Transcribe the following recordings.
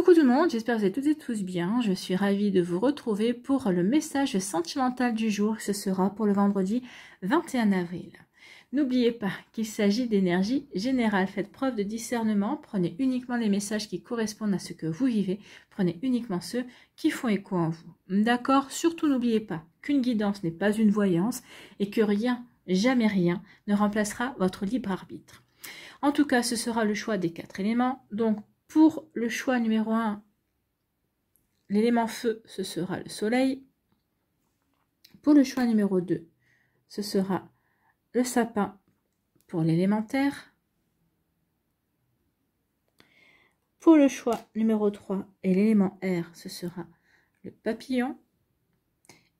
Coucou tout le monde, j'espère que vous êtes toutes et tous bien. Je suis ravie de vous retrouver pour le message sentimental du jour. Ce sera pour le vendredi 21 avril. N'oubliez pas qu'il s'agit d'énergie générale. Faites preuve de discernement. Prenez uniquement les messages qui correspondent à ce que vous vivez. Prenez uniquement ceux qui font écho en vous. D'accord? Surtout n'oubliez pas qu'une guidance n'est pas une voyance et que rien, jamais rien, ne remplacera votre libre arbitre. En tout cas, ce sera le choix des 4 éléments. Donc, pour le choix numéro 1, l'élément feu, ce sera le soleil. Pour le choix numéro 2, ce sera le sapin pour l'élément terre. Pour le choix numéro 3 et l'élément air, ce sera le papillon.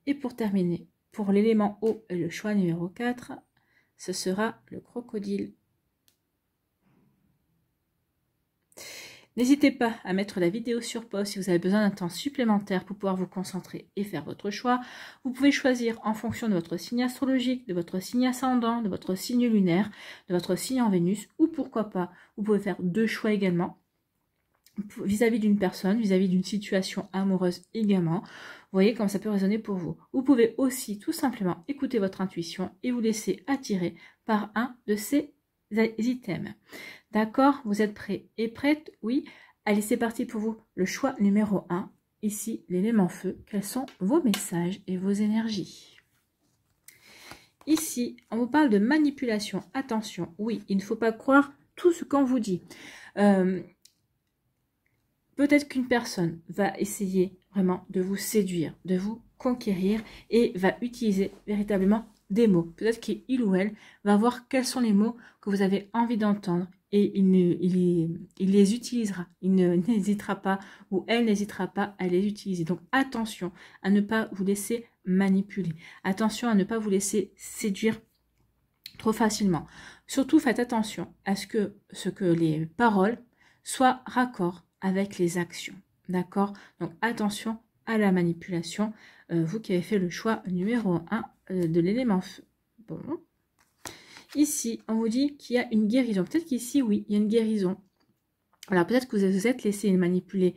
Et pour terminer, pour l'élément eau et le choix numéro 4, ce sera le crocodile. N'hésitez pas à mettre la vidéo sur pause si vous avez besoin d'un temps supplémentaire pour pouvoir vous concentrer et faire votre choix. Vous pouvez choisir en fonction de votre signe astrologique, de votre signe ascendant, de votre signe lunaire, de votre signe en Vénus, ou pourquoi pas, vous pouvez faire 2 choix également, vis-à-vis d'une personne, vis-à-vis d'une situation amoureuse également. Vous voyez comme ça peut résonner pour vous. Vous pouvez aussi tout simplement écouter votre intuition et vous laisser attirer par un de ces items. D'accord? Vous êtes prêts et prêtes? Oui. Allez, c'est parti pour vous. Le choix numéro 1. Ici, l'élément feu. Quels sont vos messages et vos énergies? Ici, on vous parle de manipulation. Attention, oui, il ne faut pas croire tout ce qu'on vous dit. Peut-être qu'une personne va essayer vraiment de vous séduire, de vous conquérir et va utiliser véritablement des mots. Peut-être qu'il ou elle va voir quels sont les mots que vous avez envie d'entendre et il les utilisera. Il n'hésitera pas ou elle n'hésitera pas à les utiliser. Donc attention à ne pas vous laisser manipuler. Attention à ne pas vous laisser séduire trop facilement. Surtout faites attention à ce que les paroles soient raccord avec les actions. D'accord? Donc attention à la manipulation. Vous qui avez fait le choix numéro 1 de l'élément feu. Bon. Ici, on vous dit qu'il y a une guérison. Peut-être qu'ici, oui, il y a une guérison. Alors, peut-être que vous vous êtes laissé manipuler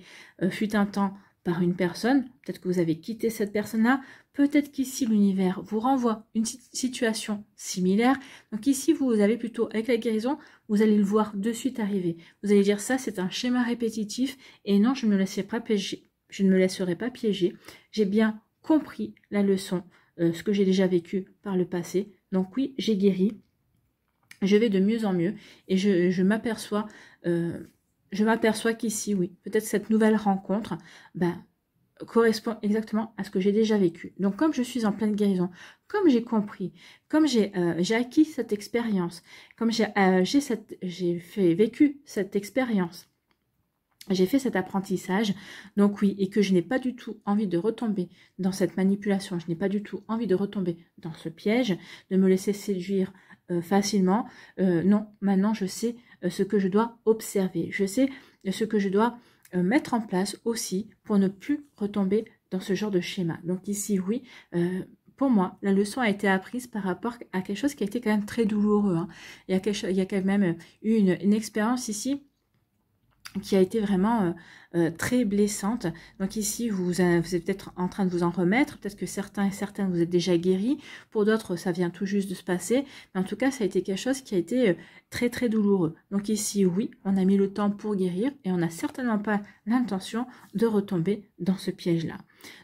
fut un temps par une personne. Peut-être que vous avez quitté cette personne-là. Peut-être qu'ici, l'univers vous renvoie une situation similaire. Donc ici, vous avez plutôt, avec la guérison, vous allez le voir de suite arriver. Vous allez dire ça, c'est un schéma répétitif. Et non, je ne me laisserai pas piéger. Je ne me laisserai pas piéger. J'ai bien compris la leçon, ce que j'ai déjà vécu par le passé. Donc oui, j'ai guéri. Je vais de mieux en mieux et je m'aperçois qu'ici, oui, peut-être cette nouvelle rencontre correspond exactement à ce que j'ai déjà vécu. Donc, comme je suis en pleine guérison, comme j'ai compris, comme j'ai acquis cette expérience, comme j'ai vécu cette expérience, j'ai fait cet apprentissage, donc oui, et que je n'ai pas du tout envie de retomber dans cette manipulation, je n'ai pas du tout envie de retomber dans ce piège, de me laisser séduire facilement. Non, maintenant je sais ce que je dois observer, je sais ce que je dois mettre en place aussi pour ne plus retomber dans ce genre de schéma. Donc ici, oui, pour moi, la leçon a été apprise par rapport à quelque chose qui a été quand même très douloureux. Hein. Il y a quand même eu une expérience ici qui a été vraiment très blessante. Donc ici, vous êtes peut-être en train de vous en remettre. Peut-être que certains et certaines, vous êtes déjà guéris. Pour d'autres, ça vient tout juste de se passer. Mais en tout cas, ça a été quelque chose qui a été très, très douloureux. Donc ici, oui, on a mis le temps pour guérir et on n'a certainement pas l'intention de retomber dans ce piège-là.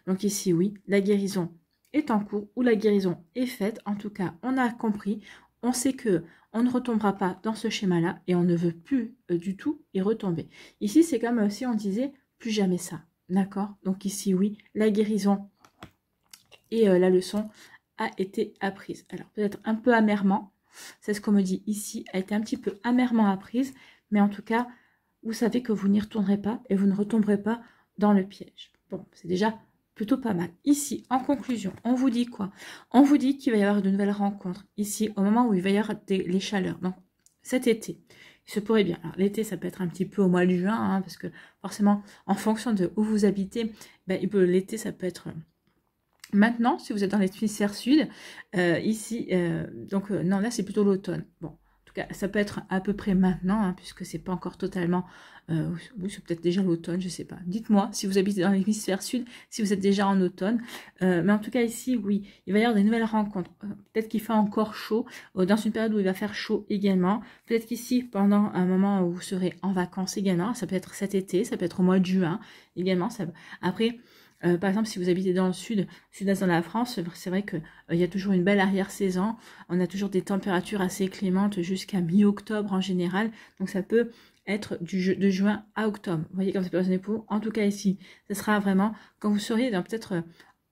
Donc ici, oui, la guérison est en cours ou la guérison est faite. En tout cas, on a compris. On sait que on ne retombera pas dans ce schéma-là et on ne veut plus du tout y retomber. Ici, c'est comme si on disait plus jamais ça. D'accord? Donc ici, oui, la guérison et la leçon a été apprise. Alors, peut-être un peu amèrement. C'est ce qu'on me dit ici, a été un petit peu amèrement apprise. Mais en tout cas, vous savez que vous n'y retournerez pas et vous ne retomberez pas dans le piège. Bon, c'est déjà plutôt pas mal. Ici, en conclusion, on vous dit quoi? On vous dit qu'il va y avoir de nouvelles rencontres. Ici, au moment où il va y avoir les chaleurs. Donc, cet été, il se pourrait bien. Alors, l'été, ça peut être un petit peu au mois de juin, hein, parce que forcément, en fonction de où vous habitez, l'été, ça peut être Maintenant, si vous êtes dans l'hémisphère sud, ici, non, là, c'est plutôt l'automne. Bon, en tout cas, ça peut être à peu près maintenant, hein, puisque c'est pas encore totalement... oui, c'est peut-être déjà l'automne, je sais pas. Dites-moi si vous habitez dans l'hémisphère sud, si vous êtes déjà en automne. Mais en tout cas, ici, oui, il va y avoir des nouvelles rencontres. Peut-être qu'il fait encore chaud, dans une période où il va faire chaud également. Peut-être qu'ici, pendant un moment où vous serez en vacances également, ça peut être cet été, ça peut être au mois de juin également. Après... par exemple, si vous habitez dans le sud-est de la France, c'est vrai qu'il y a toujours une belle arrière-saison. On a toujours des températures assez clémentes jusqu'à mi-octobre en général. Donc, ça peut être de juin à octobre. Vous voyez comme c'est personne pour. En tout cas, ici, ce sera vraiment quand vous seriez peut-être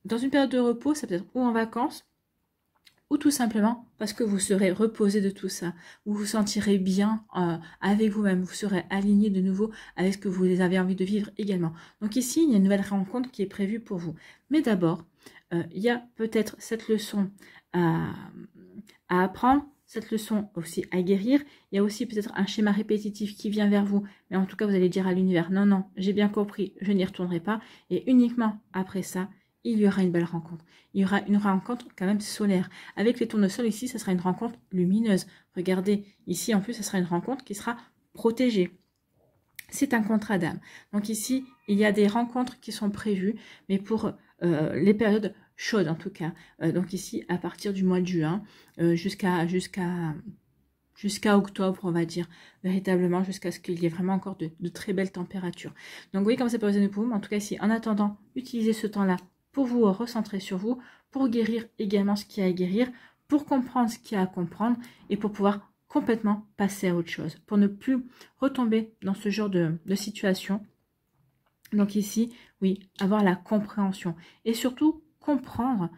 dans une période de repos, ça peut être ou en vacances, ou tout simplement parce que vous serez reposé de tout ça, vous vous sentirez bien avec vous-même, vous serez aligné de nouveau avec ce que vous avez envie de vivre également. Donc ici, il y a une nouvelle rencontre qui est prévue pour vous. Mais d'abord, il y a peut-être cette leçon à apprendre, cette leçon aussi à guérir. Il y a aussi peut-être un schéma répétitif qui vient vers vous, mais en tout cas, vous allez dire à l'univers, non, non, j'ai bien compris, je n'y retournerai pas. Et uniquement après ça, il y aura une belle rencontre. Il y aura une rencontre quand même solaire. Avec les tournesols ici, ce sera une rencontre lumineuse. Regardez, ici en plus, ce sera une rencontre qui sera protégée. C'est un contrat d'âme. Donc ici, il y a des rencontres qui sont prévues, mais pour les périodes chaudes en tout cas. Donc ici, à partir du mois de juin, jusqu'à octobre, on va dire, véritablement, jusqu'à ce qu'il y ait vraiment encore de très belles températures. Donc vous voyez comme ça peut résonner pour vous, mais en tout cas ici, en attendant, utilisez ce temps-là pour vous recentrer sur vous, pour guérir également ce qu'il y a à guérir, pour comprendre ce qu'il y a à comprendre et pour pouvoir complètement passer à autre chose, pour ne plus retomber dans ce genre de situation. Donc ici, oui, avoir la compréhension et surtout comprendre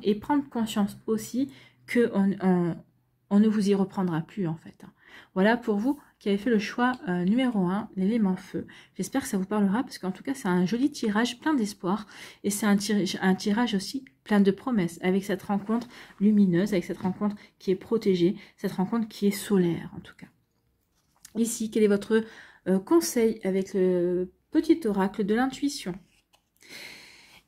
et prendre conscience aussi que on ne vous y reprendra plus en fait. Voilà pour vous qui avez fait le choix numéro 1, l'élément feu. J'espère que ça vous parlera parce qu'en tout cas c'est un joli tirage plein d'espoir et c'est un tirage aussi plein de promesses avec cette rencontre lumineuse, avec cette rencontre qui est protégée, cette rencontre qui est solaire en tout cas. Ici, quel est votre conseil avec le petit oracle de l'intuition?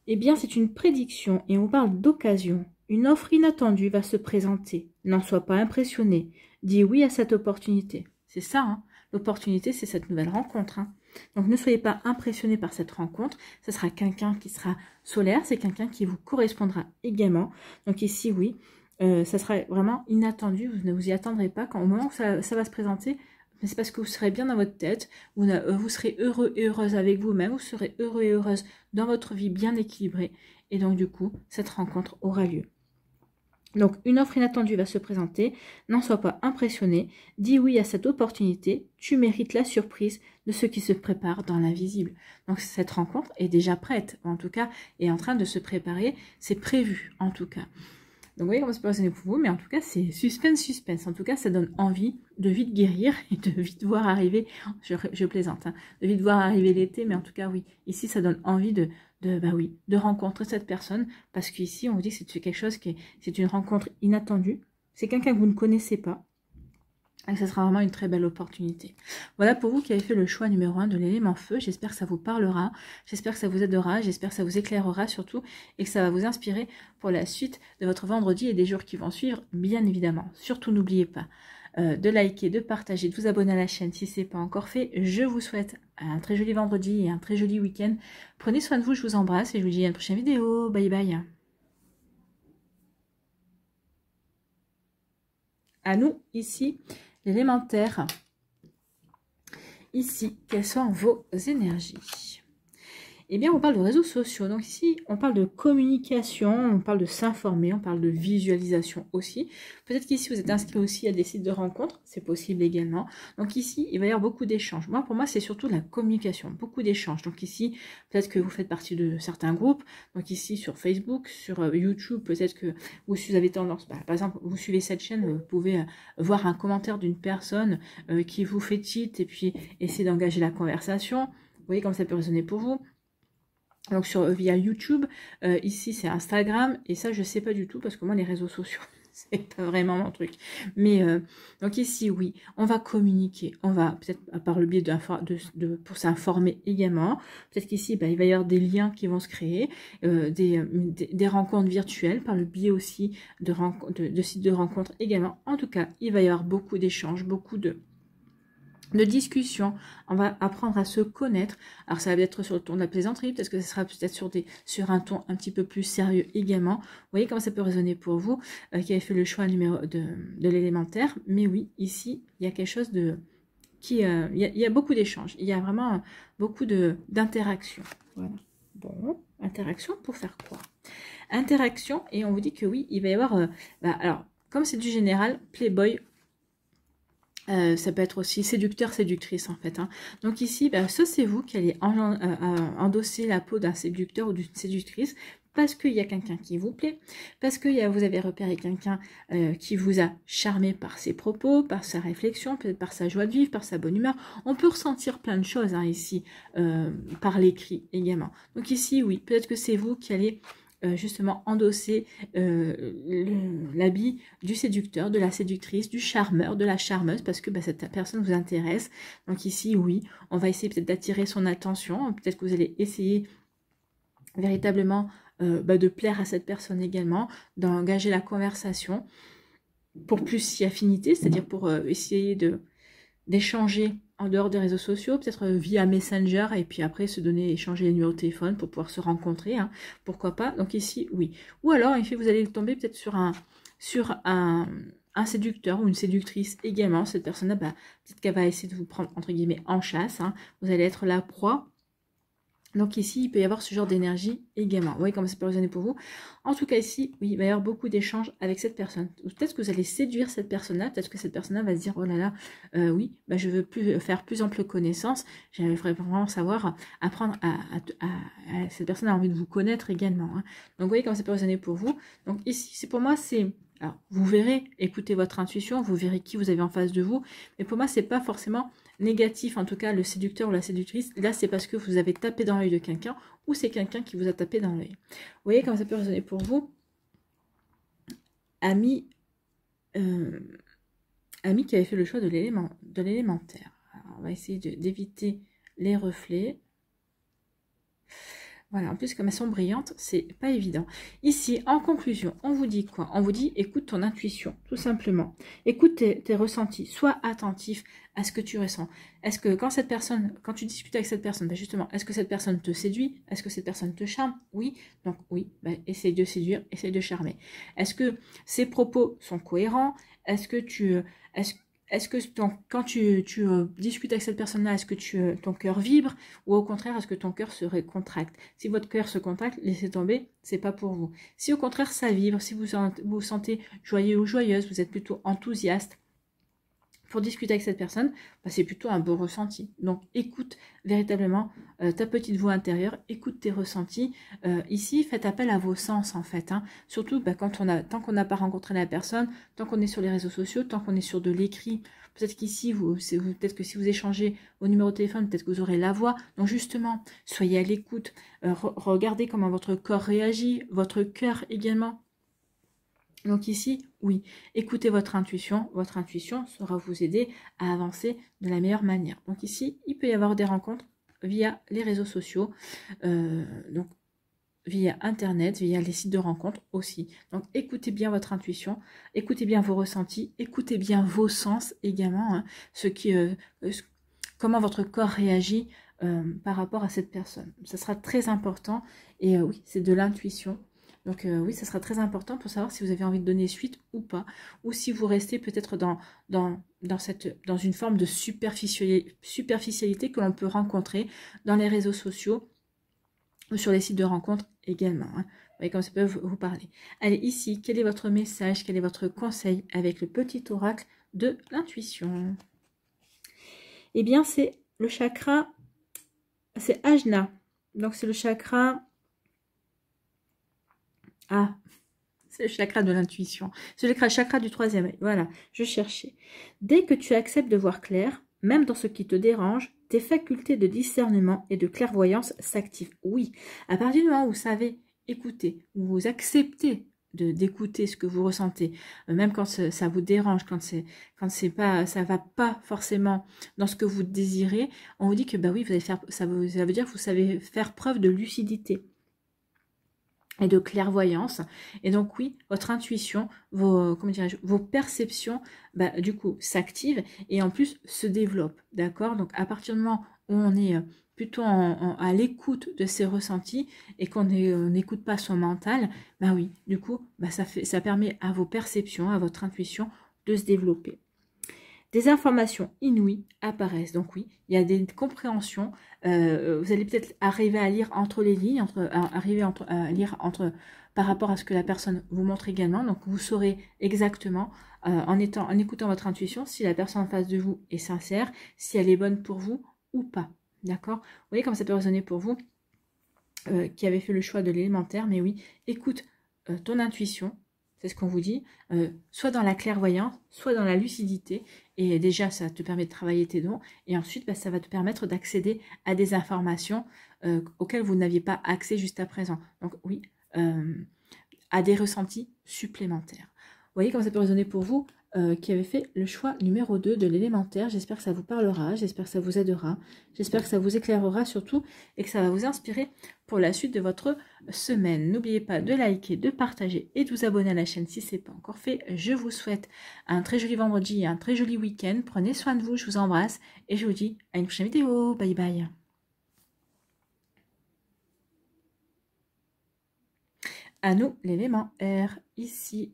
Eh bien c'est une prédiction et on parle d'occasion. Une offre inattendue va se présenter. N'en sois pas impressionné. Dis oui à cette opportunité. C'est ça, hein. L'opportunité, c'est cette nouvelle rencontre. Hein. Donc, ne soyez pas impressionnés par cette rencontre. Ce sera quelqu'un qui sera solaire. C'est quelqu'un qui vous correspondra également. Donc ici, oui, ça sera vraiment inattendu. Vous ne vous y attendrez pas. Au moment où ça va se présenter, c'est parce que vous serez bien dans votre tête. Vous serez heureux et heureuse avec vous-même. Vous serez heureux et heureuse dans votre vie bien équilibrée. Et donc, du coup, cette rencontre aura lieu. Donc, une offre inattendue va se présenter. N'en sois pas impressionné. Dis oui à cette opportunité. Tu mérites la surprise de ce qui se prépare dans l'invisible. Donc, cette rencontre est déjà prête. En tout cas, est en train de se préparer. C'est prévu, en tout cas. Donc, vous voyez comment ça peut résonner pour vous. Mais en tout cas, c'est suspense, suspense. En tout cas, ça donne envie de vite guérir et de vite voir arriver. Je plaisante. Hein, de vite voir arriver l'été. Mais en tout cas, oui. Ici, ça donne envie de rencontrer cette personne, parce qu'ici, on vous dit que c'est quelque chose c'est une rencontre inattendue. C'est quelqu'un que vous ne connaissez pas. Et ça sera vraiment une très belle opportunité. Voilà pour vous qui avez fait le choix numéro 1 de l'élément feu. J'espère que ça vous parlera. J'espère que ça vous aidera. J'espère que ça vous éclairera surtout. Et que ça va vous inspirer pour la suite de votre vendredi et des jours qui vont suivre, bien évidemment. Surtout, n'oubliez pas de liker, de partager, de vous abonner à la chaîne si ce n'est pas encore fait. Je vous souhaite un très joli vendredi et un très joli week-end. Prenez soin de vous, je vous embrasse et je vous dis à une prochaine vidéo. Bye bye. À nous, ici, l'élémentaire. Ici, quelles sont vos énergies? Eh bien, on parle de réseaux sociaux. Donc ici, on parle de communication, on parle de s'informer, on parle de visualisation aussi. Peut-être qu'ici, vous êtes inscrit aussi à des sites de rencontres. C'est possible également. Donc ici, il va y avoir beaucoup d'échanges. Pour moi, c'est surtout la communication, beaucoup d'échanges. Donc ici, peut-être que vous faites partie de certains groupes. Donc ici, sur Facebook, sur YouTube, peut-être que vous avez tendance, par exemple, vous suivez cette chaîne, vous pouvez voir un commentaire d'une personne qui vous fait titre et puis essayer d'engager la conversation. Vous voyez comme ça peut résonner pour vous. Donc via YouTube, ici c'est Instagram, et ça je sais pas du tout parce que moi les réseaux sociaux, c'est pas vraiment mon truc. Mais donc ici, oui, on va communiquer. On va peut-être par le biais pour s'informer également. Peut-être qu'ici, il va y avoir des liens qui vont se créer, des rencontres virtuelles par le biais aussi de sites de rencontres également. En tout cas, il va y avoir beaucoup d'échanges, beaucoup de discussion, on va apprendre à se connaître. Alors ça va être sur le ton de la plaisanterie, parce que ce sera peut-être sur un ton un petit peu plus sérieux également. Vous voyez comment ça peut résonner pour vous, qui avez fait le choix de l'élémentaire. Mais oui, ici, il y a quelque chose il y a beaucoup d'échanges, il y a vraiment beaucoup d'interactions. Voilà. Bon, interaction pour faire quoi? Interaction, et on vous dit que oui, il va y avoir... alors, comme c'est du général, Playboy, ça peut être aussi séducteur, séductrice en fait. Hein. Donc ici, ça c'est vous qui allez endosser la peau d'un séducteur ou d'une séductrice parce qu'il y a quelqu'un qui vous plaît, parce que vous avez repéré quelqu'un qui vous a charmé par ses propos, par sa réflexion, peut-être par sa joie de vivre, par sa bonne humeur. On peut ressentir plein de choses hein, ici, par l'écrit également. Donc ici, oui, peut-être que c'est vous qui allez... justement endosser l'habit du séducteur, de la séductrice, du charmeur, de la charmeuse, parce que cette personne vous intéresse. Donc ici, oui, on va essayer peut-être d'attirer son attention, peut-être que vous allez essayer véritablement de plaire à cette personne également, d'engager la conversation pour plus si affinité, c'est-à-dire pour essayer d'échanger en dehors des réseaux sociaux, peut-être via Messenger, et puis après échanger les numéros de téléphone pour pouvoir se rencontrer, hein, pourquoi pas. Donc ici, oui. Ou alors, en fait, vous allez tomber peut-être sur un séducteur ou une séductrice également. Cette personne-là, peut-être qu'elle va essayer de vous prendre, entre guillemets, en chasse. Hein. Vous allez être la proie. Donc ici, il peut y avoir ce genre d'énergie également. Vous voyez comment ça peut résonner pour vous. En tout cas ici, oui, il va y avoir beaucoup d'échanges avec cette personne. Peut-être que vous allez séduire cette personne-là. Peut-être que cette personne-là va se dire, oh là là, oui, je veux faire plus ample connaissance. J'aimerais vraiment savoir, apprendre cette personne a envie de vous connaître également. Hein. Donc vous voyez comment ça peut résonner pour vous. Donc ici, pour moi, c'est... Alors, vous verrez, écoutez votre intuition, vous verrez qui vous avez en face de vous. Mais pour moi, c'est pas forcément... négatif, en tout cas, le séducteur ou la séductrice, là, c'est parce que vous avez tapé dans l'œil de quelqu'un ou c'est quelqu'un qui vous a tapé dans l'œil. Vous voyez comment ça peut résonner pour vous? Ami qui avait fait le choix de l'élémentaire. On va essayer d'éviter les reflets. Voilà, en plus, comme elles sont brillantes, c'est pas évident. Ici, en conclusion, on vous dit quoi? On vous dit, écoute ton intuition, tout simplement. Écoute tes ressentis, sois attentif à ce que tu ressens. Est-ce que quand tu discutes avec cette personne, justement, est-ce que cette personne te séduit? Est-ce que cette personne te charme? Oui. Donc oui, essaye de séduire, essaye de charmer. Est-ce que ses propos sont cohérents? Est-ce que quand tu discutes avec cette personne-là, est-ce que ton cœur vibre ou au contraire, est-ce que ton cœur se contracte? Si votre cœur se contracte, laissez tomber, c'est pas pour vous. Si au contraire ça vibre, si vous vous sentez joyeux ou joyeuse, vous êtes plutôt enthousiaste pour discuter avec cette personne, c'est plutôt un beau ressenti. Donc écoute véritablement ta petite voix intérieure, écoute tes ressentis. Ici, faites appel à vos sens en fait. Hein. Surtout tant qu'on n'a pas rencontré la personne, tant qu'on est sur les réseaux sociaux, tant qu'on est sur de l'écrit. Peut-être qu'ici, peut-être que si vous échangez au numéro de téléphone, peut-être que vous aurez la voix. Donc justement, soyez à l'écoute. Regardez comment votre corps réagit, votre cœur également. Donc ici, oui, écoutez votre intuition saura vous aider à avancer de la meilleure manière. Donc ici, il peut y avoir des rencontres via les réseaux sociaux, donc via Internet, via les sites de rencontres aussi. Donc écoutez bien votre intuition, écoutez bien vos ressentis, écoutez bien vos sens également, hein, comment votre corps réagit par rapport à cette personne. Ça sera très important et oui, c'est de l'intuition. Donc oui, ça sera très important pour savoir si vous avez envie de donner suite ou pas, ou si vous restez peut-être dans une forme de superficialité que l'on peut rencontrer dans les réseaux sociaux ou sur les sites de rencontres également. Hein. Vous voyez comme ça peut vous parler. Allez, ici, quel est votre message, quel est votre conseil avec le petit oracle de l'intuition? Eh bien, c'est le chakra, c'est Ajna. Donc c'est le chakra... Ah, c'est le chakra de l'intuition. C'est le chakra du troisième œil. Voilà, je cherchais. Dès que tu acceptes de voir clair, même dans ce qui te dérange, tes facultés de discernement et de clairvoyance s'activent. Oui, à partir du moment où vous savez écouter, où vous acceptez d'écouter ce que vous ressentez, même quand ça vous dérange, quand c'est pas, ça va pas forcément dans ce que vous désirez, on vous dit que bah oui, vous allez faire, ça veut dire que vous savez faire preuve de lucidité et de clairvoyance. Et donc oui, votre intuition, vos perceptions, bah, du coup, s'activent et en plus se développent. D'accord? Donc à partir du moment où on est plutôt à l'écoute de ses ressentis et qu'on n'écoute pas son mental, bah oui, du coup, bah, ça permet à vos perceptions, à votre intuition de se développer. Des informations inouïes apparaissent. Donc oui, il y a des compréhensions. Vous allez peut-être arriver à lire entre les lignes, par rapport à ce que la personne vous montre également. Donc vous saurez exactement, en écoutant votre intuition, si la personne en face de vous est sincère, si elle est bonne pour vous ou pas. D'accord? Vous voyez comme ça peut résonner pour vous qui avez fait le choix de l'élémentaire. Mais oui, écoute ton intuition. C'est ce qu'on vous dit, soit dans la clairvoyance, soit dans la lucidité. Et déjà, ça te permet de travailler tes dons. Et ensuite, bah, ça va te permettre d'accéder à des informations auxquelles vous n'aviez pas accès juste à présent. Donc oui, à des ressentis supplémentaires. Vous voyez comment ça peut résonner pour vous qui avez fait le choix numéro 2 de l'élémentaire. J'espère que ça vous parlera, j'espère que ça vous aidera, j'espère que ça vous éclairera surtout et que ça va vous inspirer pour la suite de votre semaine. N'oubliez pas de liker, de partager et de vous abonner à la chaîne si ce n'est pas encore fait. Je vous souhaite un très joli vendredi et un très joli week-end. Prenez soin de vous, je vous embrasse et je vous dis à une prochaine vidéo. Bye bye. À nous, l'élément R, ici.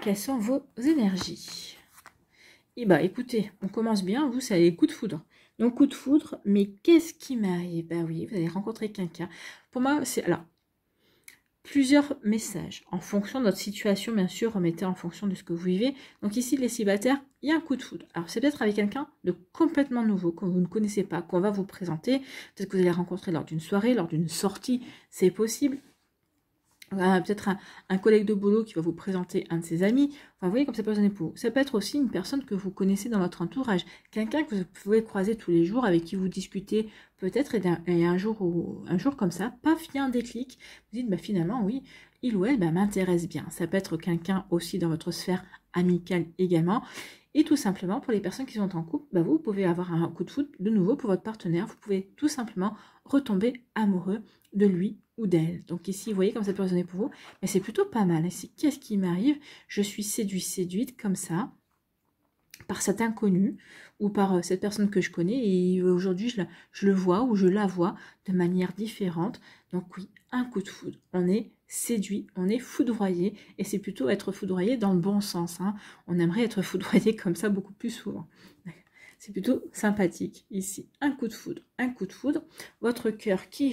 Quelles sont vos énergies? Et bah écoutez, on commence bien, vous, c'est les coups de foudre. Donc coup de foudre, mais qu'est-ce qui m'arrive? Bah oui, vous allez rencontrer quelqu'un. Pour moi, c'est alors plusieurs messages en fonction de notre situation, bien sûr, remettez en fonction de ce que vous vivez. Donc ici, les célibataires, il y a un coup de foudre. Alors c'est peut-être avec quelqu'un de complètement nouveau, que vous ne connaissez pas, qu'on va vous présenter. Peut-être que vous allez rencontrer lors d'une soirée, lors d'une sortie, c'est possible. Peut-être un collègue de boulot qui va vous présenter un de ses amis. Enfin, vous voyez comme ça peut résonner pour vous. Ça peut être aussi une personne que vous connaissez dans votre entourage. Quelqu'un que vous pouvez croiser tous les jours, avec qui vous discutez peut-être, et un jour comme ça, paf, il y a un déclic. Vous dites, bah, finalement, oui, il ou elle bah, m'intéresse bien. Ça peut être quelqu'un aussi dans votre sphère amicale également. Et tout simplement, pour les personnes qui sont en couple, bah, vous pouvez avoir un coup de foudre de nouveau pour votre partenaire. Vous pouvez tout simplement retomber amoureux de lui ou d'elle. Donc ici, vous voyez comme ça peut résonner pour vous, mais c'est plutôt pas mal. Ici, qu'est-ce qui m'arrive? Je suis séduite comme ça, par cet inconnu ou par cette personne que je connais et aujourd'hui je le vois ou je la vois de manière différente. Donc oui, un coup de foudre. On est séduit, on est foudroyé et c'est plutôt être foudroyé dans le bon sens. Hein. On aimerait être foudroyé comme ça beaucoup plus souvent. C'est plutôt sympathique ici. Un coup de foudre, un coup de foudre. Votre cœur qui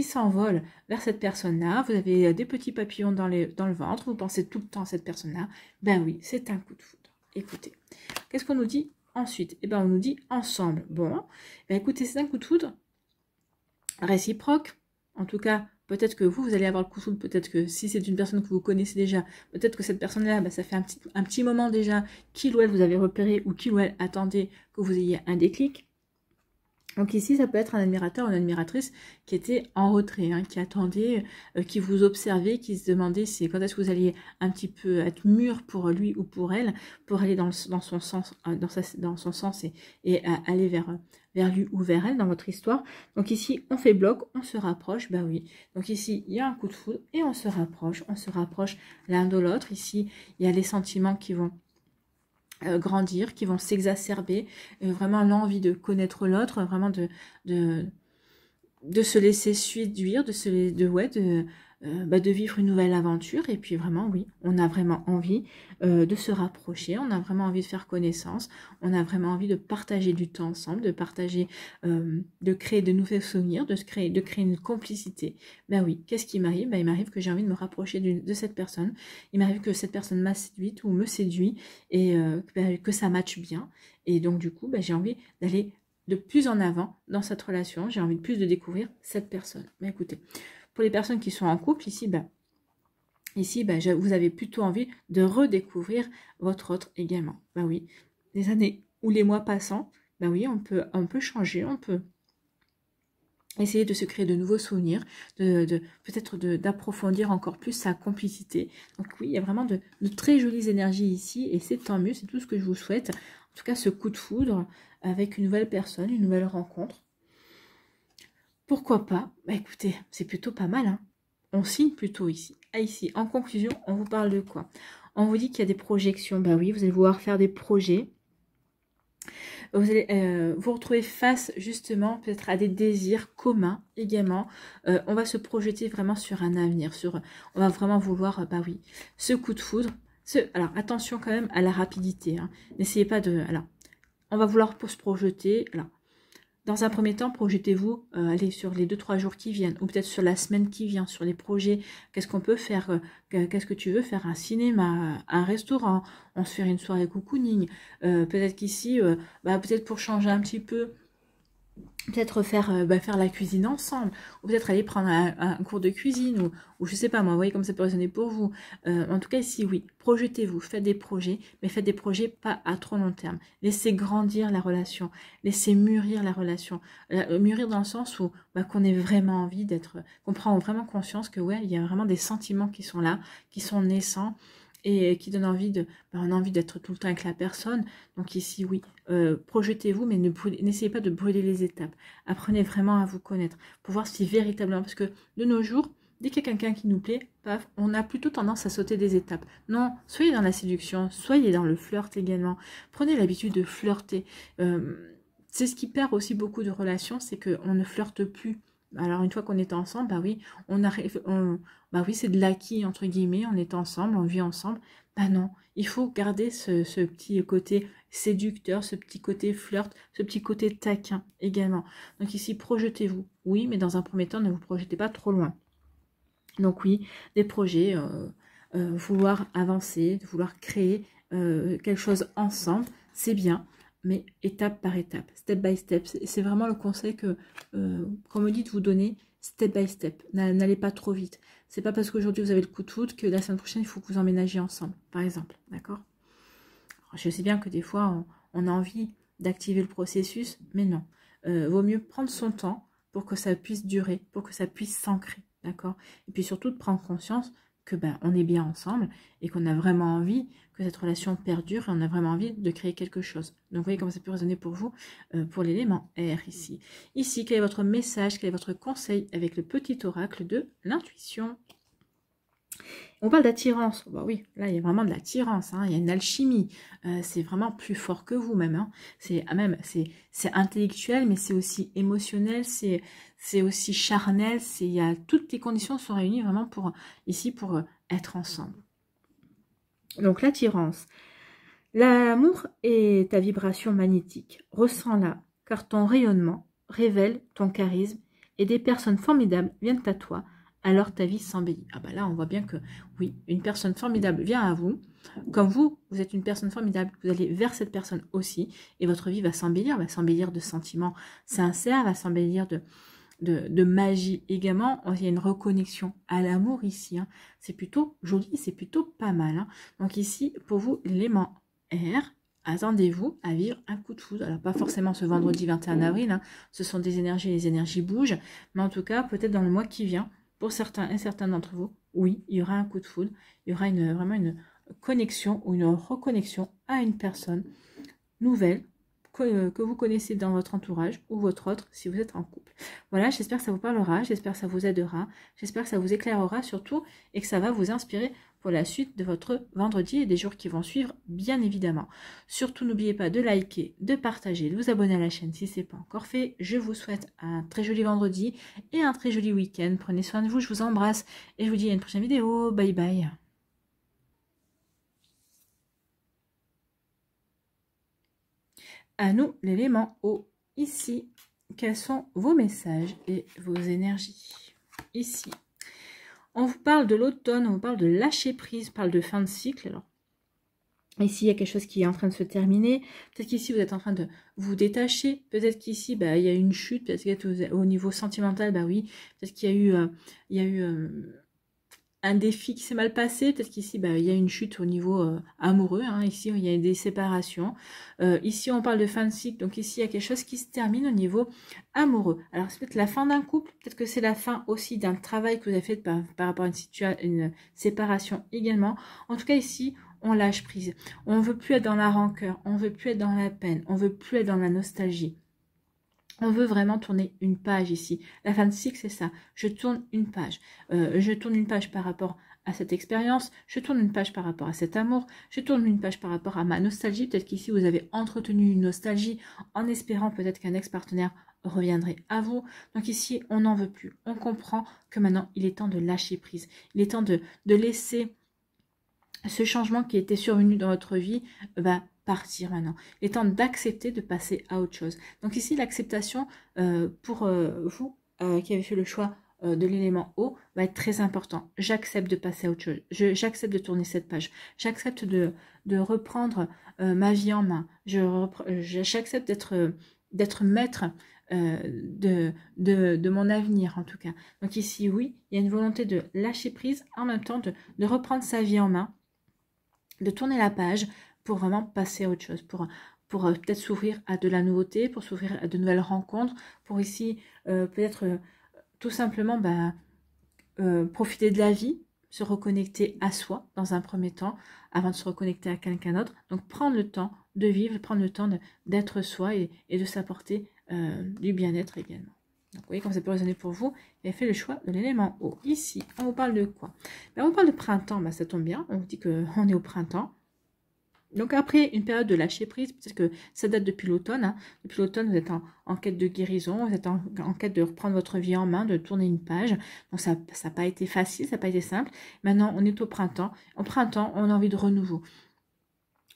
s'envole vers cette personne-là. Vous avez des petits papillons dans le ventre. Vous pensez tout le temps à cette personne-là. Ben oui, c'est un coup de foudre. Écoutez, qu'est-ce qu'on nous dit ensuite? Eh bien, on nous dit ensemble. Bon, ben écoutez, c'est un coup de foudre réciproque. En tout cas, peut-être que vous allez avoir le coup de foudre. Peut-être que si c'est une personne que vous connaissez déjà, peut-être que cette personne-là, ben, ça fait un petit moment déjà qu'il ou elle vous avez repéré ou qu'il ou elle attendait que vous ayez un déclic. Donc ici, ça peut être un admirateur ou une admiratrice qui était en retrait, hein, qui attendait, qui vous observait, qui se demandait quand est-ce que vous alliez un petit peu être mûr pour lui ou pour elle, pour aller dans son sens, dans son sens et aller vers lui ou vers elle dans votre histoire. Donc ici, on fait bloc, on se rapproche, bah oui. Donc ici, il y a un coup de foudre et on se rapproche l'un de l'autre. Ici, il y a les sentiments qui vont grandir, qui vont s'exacerber, vraiment l'envie de connaître l'autre, vraiment de se laisser séduire, de vivre une nouvelle aventure. Et puis vraiment, oui, on a vraiment envie de se rapprocher, on a vraiment envie de faire connaissance, on a vraiment envie de partager du temps ensemble, de partager, de créer de nouveaux souvenirs, de créer une complicité. Ben oui, qu'est-ce qui m'arrive? Ben, il m'arrive que j'ai envie de me rapprocher de cette personne, il m'arrive que cette personne m'a séduite ou me séduit et que ça matche bien. Et donc du coup, ben, j'ai envie d'aller de plus en avant dans cette relation, j'ai envie de plus de découvrir cette personne. Mais écoutez, pour les personnes qui sont en couple, ici, vous avez plutôt envie de redécouvrir votre autre également. Ben oui, les années ou les mois passant, ben oui, on peut changer, on peut essayer de se créer de nouveaux souvenirs, peut-être d'approfondir encore plus sa complicité. Donc oui, il y a vraiment de très jolies énergies ici, et c'est tant mieux, c'est tout ce que je vous souhaite. En tout cas, ce coup de foudre avec une nouvelle personne, une nouvelle rencontre. Pourquoi pas? Bah écoutez, c'est plutôt pas mal, hein. On signe plutôt ici. Ah, ici, en conclusion, on vous parle de quoi? On vous dit qu'il y a des projections. Bah oui, vous allez vouloir faire des projets. Vous allez vous retrouver face justement peut-être à des désirs communs également. On va se projeter vraiment sur un avenir. On va vraiment vouloir, bah oui, ce coup de foudre. Alors attention quand même à la rapidité, hein. N'essayez pas de... Alors, on va vouloir se projeter... Alors, dans un premier temps, projetez-vous, allez sur les 2-3 jours qui viennent, ou peut-être sur la semaine qui vient, sur les projets. Qu'est-ce qu'on peut faire? Qu'est-ce que tu veux faire? Un cinéma, un restaurant, on se fait une soirée cocooning. Peut-être qu'ici, peut-être pour changer un petit peu, peut-être faire la cuisine ensemble, ou peut-être aller prendre un cours de cuisine, ou je sais pas moi, vous voyez comme ça peut résonner pour vous. En tout cas ici, oui, projetez-vous, faites des projets, mais faites des projets pas à trop long terme. Laissez grandir la relation, laissez mûrir la relation, mûrir dans le sens où qu'on ait vraiment envie d'être, qu'on prend vraiment conscience que ouais, il y a vraiment des sentiments qui sont là, qui sont naissants, et qui donne envie on a envie d'être tout le temps avec la personne. Donc ici, oui, projetez-vous, mais n'essayez pas de brûler les étapes. Apprenez vraiment à vous connaître, pour voir si véritablement, parce que de nos jours, dès qu'il y a quelqu'un qui nous plaît, paf, on a plutôt tendance à sauter des étapes. Non, soyez dans la séduction, soyez dans le flirt également. Prenez l'habitude de flirter. C'est ce qui perd aussi beaucoup de relations, c'est qu'on ne flirte plus. Alors une fois qu'on est ensemble, bah oui, oui, c'est de l'acquis entre guillemets, on est ensemble, on vit ensemble. Bah non, il faut garder ce petit côté séducteur, ce petit côté flirt, ce petit côté taquin également. Donc ici, projetez-vous, oui, mais dans un premier temps, ne vous projetez pas trop loin. Donc oui, des projets, vouloir avancer, vouloir créer quelque chose ensemble, c'est bien, mais étape par étape, step by step. C'est vraiment le conseil qu'on me dit de vous donner, step by step. N'allez pas trop vite. C'est pas parce qu'aujourd'hui vous avez le coup de foudre que la semaine prochaine il faut que vous emménagiez ensemble, par exemple, d'accord? Je sais bien que des fois on a envie d'activer le processus, mais non. Vaut mieux prendre son temps pour que ça puisse durer, pour que ça puisse s'ancrer, d'accord? Et puis surtout de prendre conscience que on est bien ensemble et qu'on a vraiment envie que cette relation perdure et on a vraiment envie de créer quelque chose. Donc vous voyez comment ça peut résonner pour vous, pour l'élément R ici. Ici, quel est votre message, quel est votre conseil avec le petit oracle de l'intuition? On parle d'attirance. Bah oui, là il y a vraiment de l'attirance, hein. Il y a une alchimie. C'est vraiment plus fort que vous même, hein. C'est intellectuel, mais c'est aussi émotionnel, c'est aussi charnel. Toutes les conditions sont réunies vraiment pour être ensemble. Donc l'attirance. L'amour est ta vibration magnétique. Ressens-la, car ton rayonnement révèle ton charisme et des personnes formidables viennent à toi. Alors ta vie s'embellit. Ah bah là, on voit bien que, oui, une personne formidable vient à vous. Comme vous êtes une personne formidable, vous allez vers cette personne aussi. Et votre vie va s'embellir de sentiments sincères, va s'embellir de magie également. Il y a une reconnexion à l'amour ici, hein. C'est plutôt joli, c'est plutôt pas mal, hein. Donc ici, pour vous, l'élément R, attendez-vous à vivre un coup de foudre. Alors pas forcément ce vendredi 21 avril, hein. Ce sont des énergies, les énergies bougent. Mais en tout cas, peut-être dans le mois qui vient, pour certains d'entre vous, oui, il y aura un coup de foudre, il y aura vraiment une connexion ou une reconnexion à une personne nouvelle que vous connaissez dans votre entourage ou votre autre si vous êtes en couple. Voilà, j'espère que ça vous parlera, j'espère que ça vous aidera, j'espère que ça vous éclairera surtout et que ça va vous inspirer pour la suite de votre vendredi et des jours qui vont suivre, bien évidemment. Surtout, n'oubliez pas de liker, de partager, de vous abonner à la chaîne si ce n'est pas encore fait. Je vous souhaite un très joli vendredi et un très joli week-end. Prenez soin de vous, je vous embrasse et je vous dis à une prochaine vidéo. Bye bye. À nous, l'élément eau. Ici, quels sont vos messages et vos énergies? Ici, on vous parle de l'automne, on vous parle de lâcher prise, on parle de fin de cycle. Alors, ici, il y a quelque chose qui est en train de se terminer. Peut-être qu'ici, vous êtes en train de vous détacher. Peut-être qu'ici, il y a une chute. Peut-être qu'au niveau sentimental, oui. Peut-être qu'il y a eu, un défi qui s'est mal passé. Peut-être qu'ici, il y a une chute au niveau amoureux. Hein. Ici, il y a des séparations. Ici, on parle de fin de cycle. Donc ici, il y a quelque chose qui se termine au niveau amoureux. Alors, c'est peut-être la fin d'un couple. Peut-être que c'est la fin aussi d'un travail que vous avez fait par rapport à une séparation également. En tout cas, ici, on lâche prise. On ne veut plus être dans la rancœur. On ne veut plus être dans la peine. On ne veut plus être dans la nostalgie. On veut vraiment tourner une page ici. La fin de cycle, c'est ça. Je tourne une page. Je tourne une page par rapport à cette expérience. Je tourne une page par rapport à cet amour. Je tourne une page par rapport à ma nostalgie. Peut-être qu'ici, vous avez entretenu une nostalgie en espérant peut-être qu'un ex-partenaire reviendrait à vous. Donc ici, on n'en veut plus. On comprend que maintenant, il est temps de lâcher prise. Il est temps de laisser ce changement qui était survenu dans votre vie partir maintenant. Il est temps d'accepter de passer à autre chose. Donc ici, l'acceptation pour vous qui avez fait le choix de l'élément eau va être très important. J'accepte de passer à autre chose. J'accepte de tourner cette page. J'accepte de reprendre ma vie en main. J'accepte d'être maître de mon avenir en tout cas. Donc ici, oui, il y a une volonté de lâcher prise, en même temps de reprendre sa vie en main, de tourner la page pour vraiment passer à autre chose, pour peut-être s'ouvrir à de la nouveauté, pour s'ouvrir à de nouvelles rencontres, pour ici peut-être tout simplement profiter de la vie, se reconnecter à soi dans un premier temps, avant de se reconnecter à quelqu'un d'autre. Donc prendre le temps de vivre, prendre le temps d'être soi et de s'apporter du bien-être également. Donc vous voyez comme ça peut résonner pour vous, et fait le choix de l'élément eau. Ici, on vous parle de quoi? On vous parle de printemps, ça tombe bien, on vous dit qu'on est au printemps. Donc après une période de lâcher prise, peut-être que ça date depuis l'automne. Hein. Depuis l'automne, vous êtes en quête de guérison, vous êtes en quête de reprendre votre vie en main, de tourner une page. Donc ça n'a pas été facile, ça n'a pas été simple. Maintenant, on est au printemps. Au printemps, on a envie de renouveau.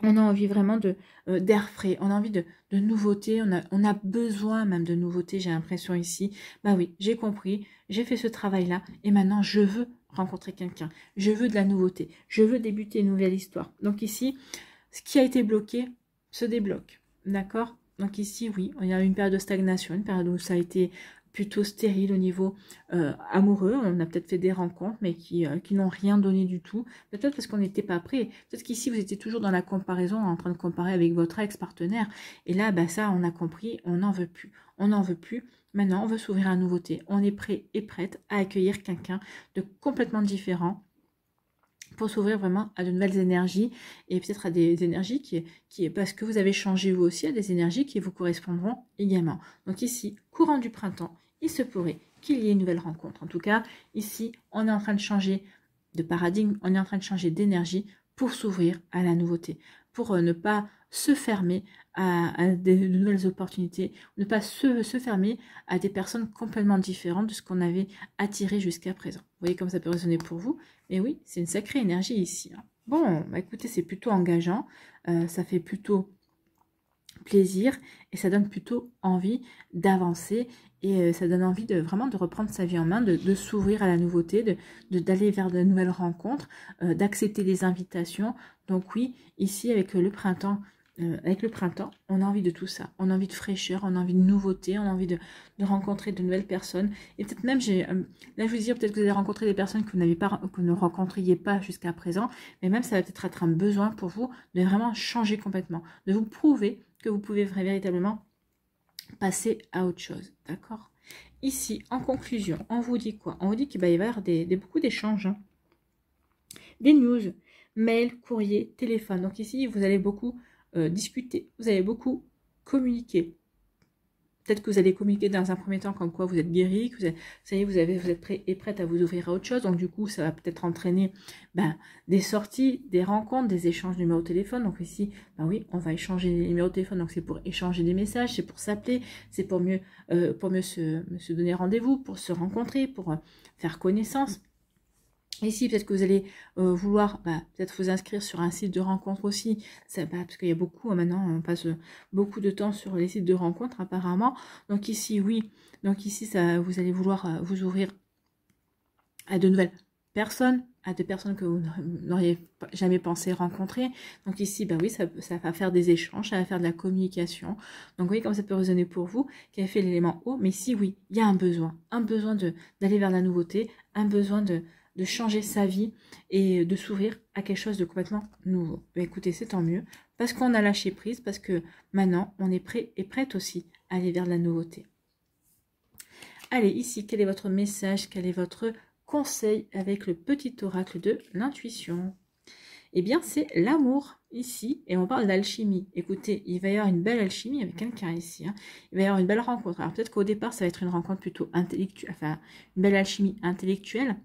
On a envie vraiment d'air frais, on a envie de nouveauté, on a besoin même de nouveauté, j'ai l'impression ici. Oui, j'ai compris, j'ai fait ce travail-là et maintenant je veux rencontrer quelqu'un. Je veux de la nouveauté, je veux débuter une nouvelle histoire. Donc ici, ce qui a été bloqué se débloque, d'accord? Donc ici, oui, il y a une période de stagnation, une période où ça a été plutôt stérile au niveau amoureux. On a peut-être fait des rencontres, mais qui n'ont rien donné du tout. Peut-être parce qu'on n'était pas prêt. Peut-être qu'ici, vous étiez toujours dans la comparaison, en train de comparer avec votre ex-partenaire. Et là, ça, on a compris, on n'en veut plus. On n'en veut plus. Maintenant, on veut s'ouvrir à la nouveauté. On est prêt et prête à accueillir quelqu'un de complètement différent, pour s'ouvrir vraiment à de nouvelles énergies et peut-être à des énergies qui parce que vous avez changé vous aussi, à des énergies qui vous correspondront également. Donc ici, courant du printemps, il se pourrait qu'il y ait une nouvelle rencontre. En tout cas, ici, on est en train de changer de paradigme, on est en train de changer d'énergie pour s'ouvrir à la nouveauté, pour ne pas se fermer à de nouvelles opportunités, ne pas se fermer à des personnes complètement différentes de ce qu'on avait attiré jusqu'à présent. Vous voyez comme ça peut résonner pour vous? Mais oui, c'est une sacrée énergie ici. Hein. Bon, écoutez, c'est plutôt engageant, ça fait plutôt plaisir et ça donne plutôt envie d'avancer et ça donne envie de vraiment de reprendre sa vie en main, de s'ouvrir à la nouveauté, d'aller vers de nouvelles rencontres, d'accepter des invitations. Donc oui, ici avec le printemps, on a envie de tout ça. On a envie de fraîcheur, on a envie de nouveauté, on a envie de rencontrer de nouvelles personnes. Et peut-être même, là je vous dis, peut-être que vous avez rencontré des personnes que vous ne rencontriez pas jusqu'à présent, mais même ça va peut-être être un besoin pour vous de vraiment changer complètement, de vous prouver que vous pouvez véritablement passer à autre chose. D'accord? Ici, en conclusion, on vous dit quoi? On vous dit qu'il va y avoir beaucoup d'échanges. Hein. Des news, mails, courriers, téléphone. Donc ici, vous allez beaucoup discuter, vous allez beaucoup communiquer. Peut-être que vous allez communiquer dans un premier temps comme quoi vous êtes guéri, que vous êtes prêt et prête à vous ouvrir à autre chose. Donc du coup, ça va peut-être entraîner des sorties, des rencontres, des échanges de numéros de téléphone. Donc ici, oui, on va échanger les numéros de téléphone. Donc c'est pour échanger des messages, c'est pour s'appeler, c'est pour mieux se donner rendez-vous, pour se rencontrer, pour faire connaissance. Ici, peut-être que vous allez vouloir peut-être vous inscrire sur un site de rencontre aussi, parce qu'il y a beaucoup, maintenant on passe beaucoup de temps sur les sites de rencontre apparemment. Donc ici, oui, donc ici, vous allez vouloir vous ouvrir à de nouvelles personnes, à des personnes que vous n'auriez jamais pensé rencontrer. Donc ici, oui, ça va faire des échanges, ça va faire de la communication. Donc vous voyez comme ça peut résonner pour vous, qui avez fait l'élément eau. Mais ici, oui, il y a un besoin d'aller vers la nouveauté, un besoin de changer sa vie et de s'ouvrir à quelque chose de complètement nouveau. Ben, écoutez, c'est tant mieux, parce qu'on a lâché prise, parce que maintenant, on est prêt et prête aussi à aller vers de la nouveauté. Allez, ici, quel est votre message? Quel est votre conseil avec le petit oracle de l'intuition? Eh bien, c'est l'amour ici, et on parle d'alchimie. Écoutez, il va y avoir une belle alchimie avec quelqu'un ici. Hein. Il va y avoir une belle rencontre. Alors peut-être qu'au départ, ça va être une rencontre plutôt intellectuelle, enfin, une belle alchimie intellectuelle.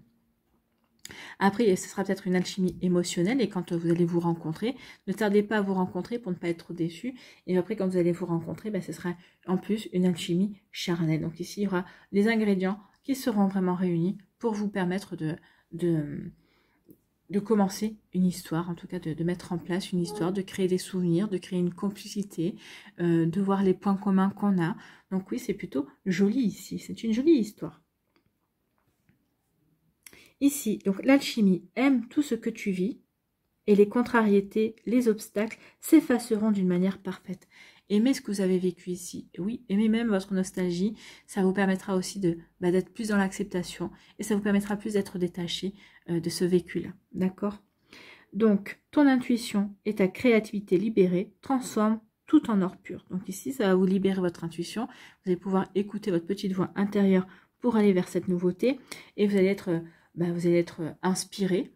Après, ce sera peut-être une alchimie émotionnelle, et quand vous allez vous rencontrer, ne tardez pas à vous rencontrer pour ne pas être trop déçu. Et après, quand vous allez vous rencontrer, ben, ce sera en plus une alchimie charnelle. Donc ici, il y aura des ingrédients qui seront vraiment réunis pour vous permettre de commencer une histoire, en tout cas de mettre en place une histoire, de créer des souvenirs, de créer une complicité, de voir les points communs qu'on a. Donc oui, c'est plutôt joli ici, c'est une jolie histoire. Ici, donc l'alchimie aime tout ce que tu vis et les contrariétés, les obstacles s'effaceront d'une manière parfaite. Aimez ce que vous avez vécu ici. Oui, aimez même votre nostalgie. Ça vous permettra aussi d'être plus dans l'acceptation et ça vous permettra plus d'être détaché de ce vécu-là. D'accord? Donc, ton intuition et ta créativité libérée transforment tout en or pur. Donc ici, ça va vous libérer votre intuition. Vous allez pouvoir écouter votre petite voix intérieure pour aller vers cette nouveauté et vous allez être inspiré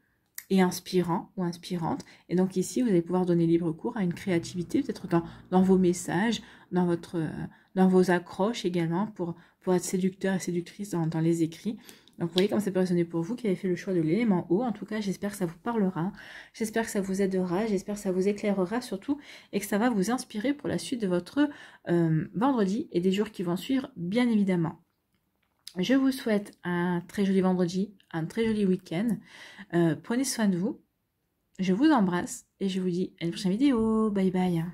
et inspirant ou inspirante. Et donc ici, vous allez pouvoir donner libre cours à une créativité, peut-être dans vos messages, dans vos accroches également, pour être séducteur et séductrice dans les écrits. Donc vous voyez comme ça peut résonner pour vous qui avez fait le choix de l'élément eau. En tout cas, j'espère que ça vous parlera, j'espère que ça vous aidera, j'espère que ça vous éclairera surtout et que ça va vous inspirer pour la suite de votre vendredi et des jours qui vont suivre, bien évidemment. Je vous souhaite un très joli vendredi, un très joli week-end. Prenez soin de vous. Je vous embrasse et je vous dis à une prochaine vidéo. Bye bye.